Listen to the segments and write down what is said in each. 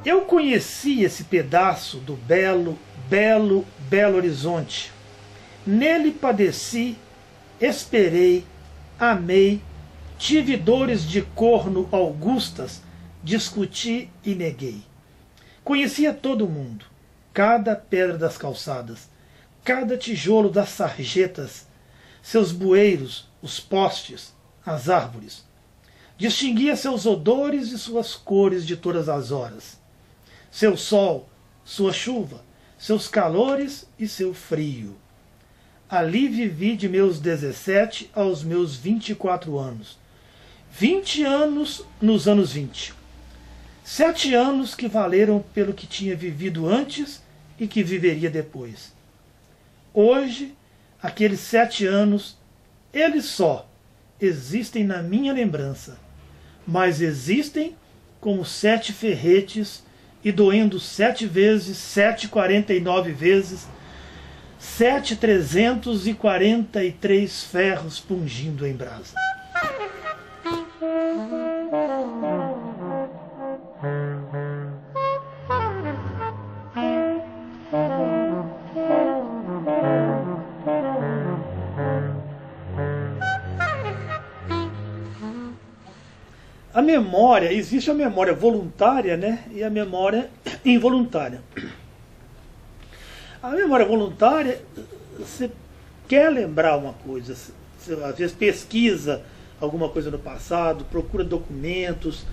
Eu conheci esse pedaço do belo, belo, belo horizonte. Nele padeci, esperei, amei, tive dores de corno augustas, discuti e neguei. Conhecia todo mundo, cada pedra das calçadas, cada tijolo das sarjetas, seus bueiros, os postes, as árvores. Distinguia seus odores e suas cores de todas as horas. Seu sol, sua chuva, seus calores e seu frio. Ali vivi de meus 17 aos meus 24 anos. 20 anos nos anos 20. 7 anos que valeram pelo que tinha vivido antes e que viveria depois. Hoje, aqueles 7 anos, eles só existem na minha lembrança, mas existem como 7 ferretes e doendo 7 vezes, 7,49 vezes, 7,343 ferros pungindo em brasa. A memória, existe a memória voluntária, né, e a memória involuntária. A memória voluntária, você quer lembrar uma coisa, você às vezes pesquisa alguma coisa no passado, procura documentos,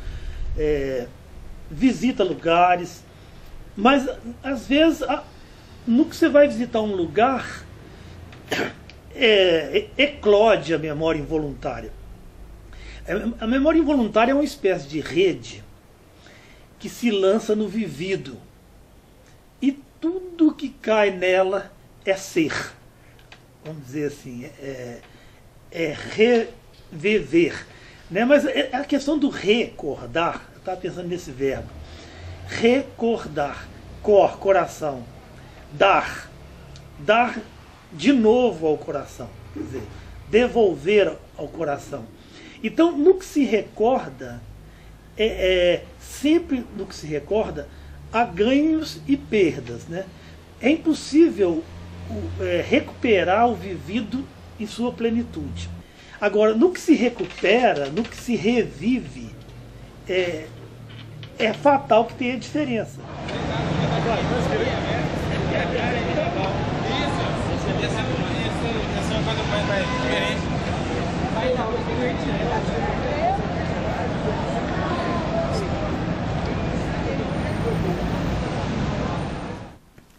visita lugares, mas às vezes no que você vai visitar um lugar, eclode a memória involuntária. A memória involuntária é uma espécie de rede que se lança no vivido. E tudo que cai nela é ser. Vamos dizer assim, reviver. Né? Mas a questão do recordar, eu estava pensando nesse verbo. Recordar, coração. Dar de novo ao coração. Quer dizer, devolver ao coração. Então, no que se recorda, sempre no que se recorda, há ganhos e perdas. Né? É impossível recuperar o vivido em sua plenitude. Agora, no que se recupera, no que se revive, é fatal que tenha diferença.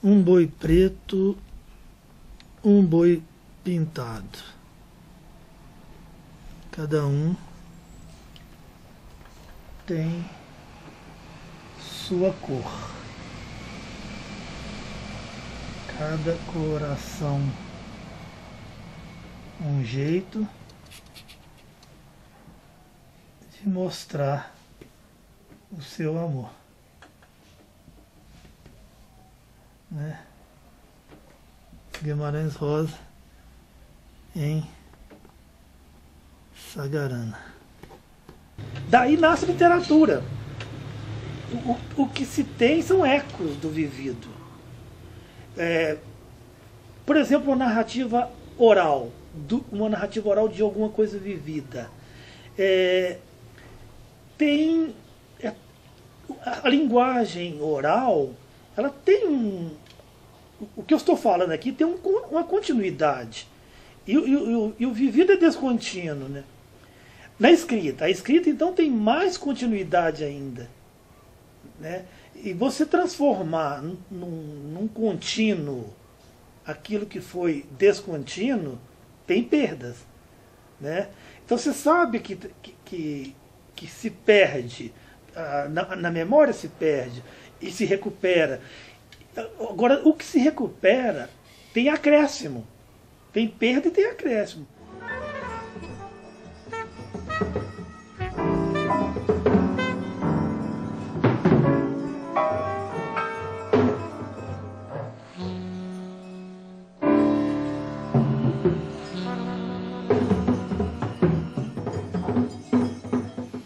Um boi preto, um boi pintado. Cada um tem sua cor. Cada coração um jeito de mostrar o seu amor. Né? Guimarães Rosa em Sagarana. Daí nasce literatura. O que se tem são ecos do vivido. Por exemplo, uma narrativa oral de alguma coisa vivida. Tem a linguagem oral, ela tem o que eu estou falando aqui tem uma continuidade. E o vivido é descontínuo, né? Na escrita, a escrita então tem mais continuidade ainda, né? E você transformar num contínuo aquilo que foi descontínuo tem perdas, né? Então você sabe que se perde, na memória se perde e se recupera. Agora, o que se recupera tem acréscimo, tem perda e tem acréscimo.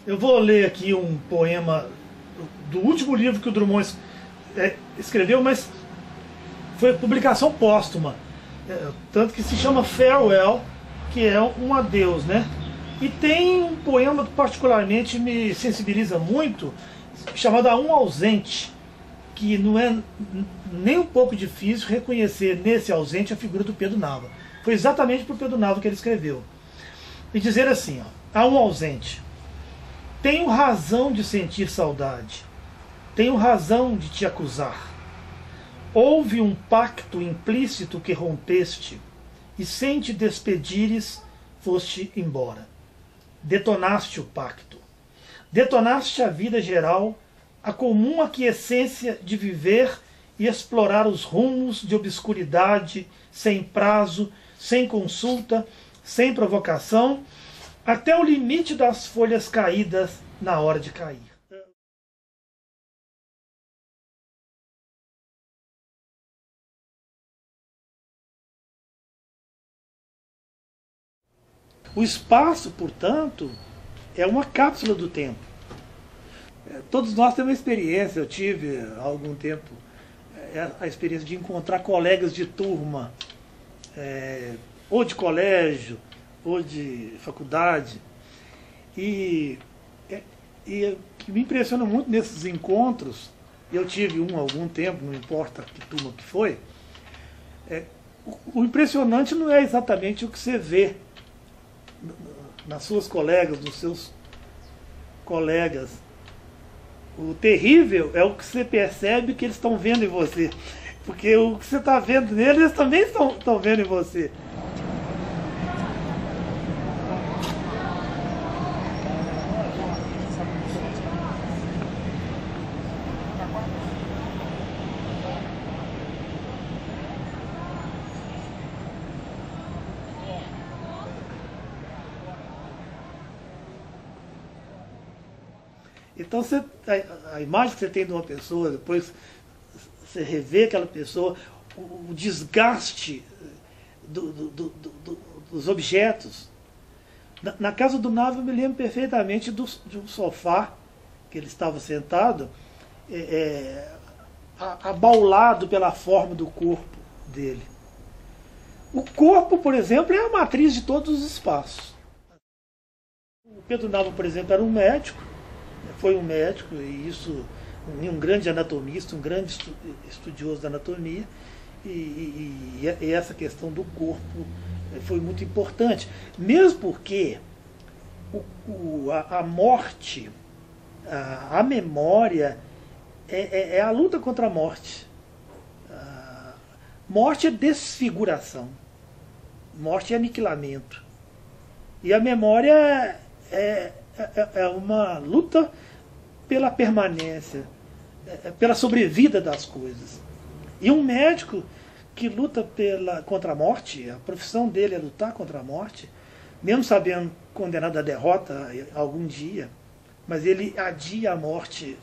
Eu vou ler aqui um poema do último livro que o Drummond escreveu, mas foi publicação póstuma, tanto que se chama Farewell, que é um adeus, né? E tem um poema que particularmente me sensibiliza muito, chamado A Um Ausente, que não é nem um pouco difícil reconhecer nesse ausente a figura do Pedro Nava. Foi exatamente para o Pedro Nava que ele escreveu. E dizer assim, ó, a um ausente: tenho razão de sentir saudade, tenho razão de te acusar. Houve um pacto implícito que rompeste, e sem te despedires, foste embora. Detonaste o pacto. Detonaste a vida geral, a comum aquiescência de viver e explorar os rumos de obscuridade, sem prazo, sem consulta, sem provocação, até o limite das folhas caídas na hora de cair. O espaço, portanto, é uma cápsula do tempo. Todos nós temos uma experiência, eu tive há algum tempo a experiência de encontrar colegas de turma, ou de colégio, ou de faculdade, e que me impressiona muito nesses encontros, eu tive um há algum tempo, não importa que turma que foi, o impressionante não é exatamente o que você vê nas suas colegas, nos seus colegas. O terrível é o que você percebe que eles estão vendo em você. Porque o que você está vendo neles, eles também estão vendo em você. Então a imagem que você tem de uma pessoa, depois você revê aquela pessoa, o desgaste dos objetos. Na casa do Nava eu me lembro perfeitamente de um sofá que ele estava sentado, abaulado pela forma do corpo dele. O corpo, por exemplo, é a matriz de todos os espaços. O Pedro Nava, por exemplo, era um médico, foi um médico, e isso, um grande anatomista, um grande estudioso da anatomia, e essa questão do corpo foi muito importante, mesmo porque a morte, a memória, é a luta contra a morte. Morte é desfiguração, morte é aniquilamento, e a memória é uma luta pela permanência, pela sobrevida das coisas. E um médico que luta contra a morte, a profissão dele é lutar contra a morte, mesmo sabendo condenado à derrota algum dia, mas ele adia a morte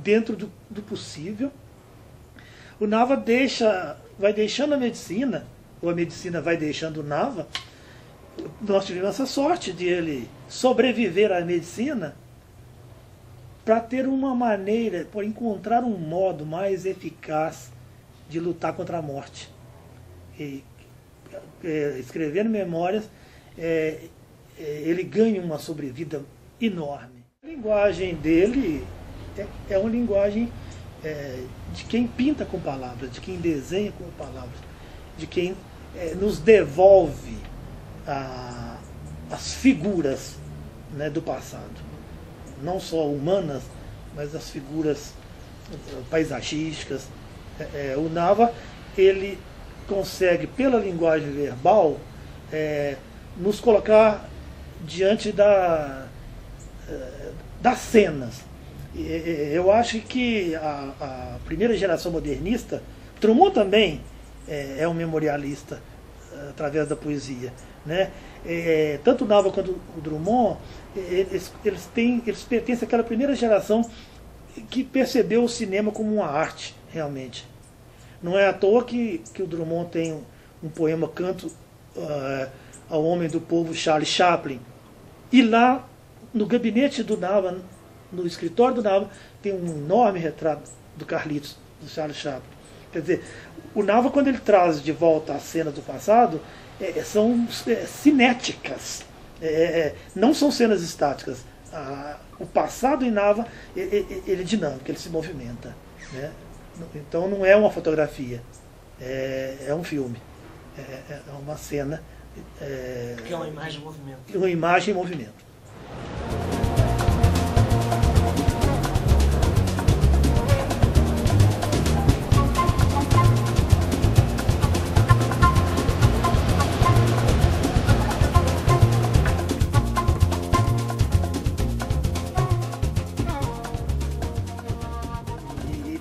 dentro do possível. O Nava vai deixando a medicina, ou a medicina vai deixando o Nava. Nós tivemos essa sorte de ele sobreviver à medicina para ter uma maneira, para encontrar um modo mais eficaz de lutar contra a morte. E, escrevendo memórias, ele ganha uma sobrevida enorme. A linguagem dele é uma linguagem de quem pinta com palavras, de quem desenha com palavras, de quem nos devolve as figuras, né, do passado, não só humanas, mas as figuras paisagísticas. O Nava, ele consegue, pela linguagem verbal, nos colocar diante das cenas. Eu acho que a primeira geração modernista, Drummond também é um memorialista através da poesia, né? Tanto o Nava quanto o Drummond, eles pertencem àquela primeira geração que percebeu o cinema como uma arte, realmente. Não é à toa que o Drummond tem um poema, Canto ao Homem do Povo, Charlie Chaplin. E lá, no gabinete do Nava, no escritório do Nava, tem um enorme retrato do Carlitos, do Charles Chaplin. Quer dizer, o Nava, quando ele traz de volta as cenas do passado, são cinéticas, não são cenas estáticas. O passado em Nava, ele é dinâmico, ele se movimenta, né? Então não é uma fotografia, é um filme, é uma cena. Que é uma imagem em movimento. Uma imagem em movimento.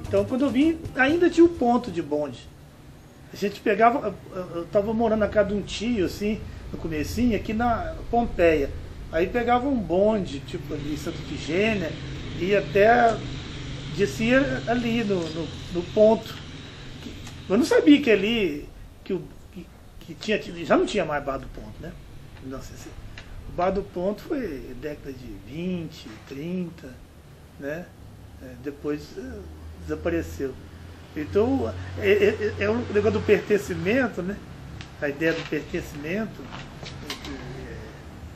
Então, quando eu vim, ainda tinha o ponto de bonde. A gente pegava, eu estava morando na casa de um tio, assim, no comecinho, aqui na Pompeia. Aí pegava um bonde, tipo ali, Santa Ifigênia, e até descia ali no ponto. Eu não sabia que ali, que tinha, já não tinha mais Bar do Ponto, né? Não sei se, o Bar do Ponto foi década de 20, 30, né? Depois desapareceu. Então, é o negócio do pertencimento, né? A ideia do pertencimento.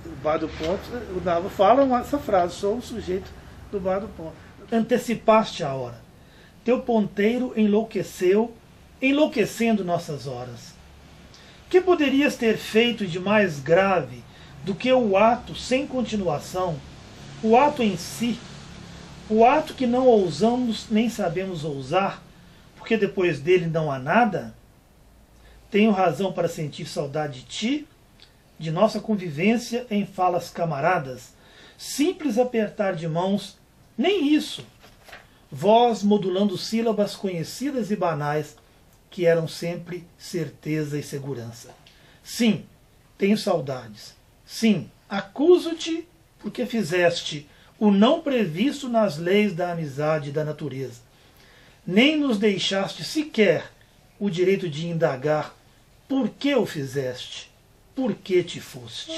O Bar do Ponto, o Nava fala essa frase: sou o sujeito do Bar do Ponto. Antecipaste a hora. Teu ponteiro enlouqueceu, enlouquecendo nossas horas. Que poderias ter feito de mais grave do que o ato sem continuação, o ato em si, o ato que não ousamos nem sabemos ousar, porque depois dele não há nada? Tenho razão para sentir saudade de ti, de nossa convivência em falas camaradas, simples apertar de mãos, nem isso, voz modulando sílabas conhecidas e banais, que eram sempre certeza e segurança. Sim, tenho saudades. Sim, acuso-te porque fizeste o não previsto nas leis da amizade e da natureza. Nem nos deixaste sequer o direito de indagar por que o fizeste, por que te foste.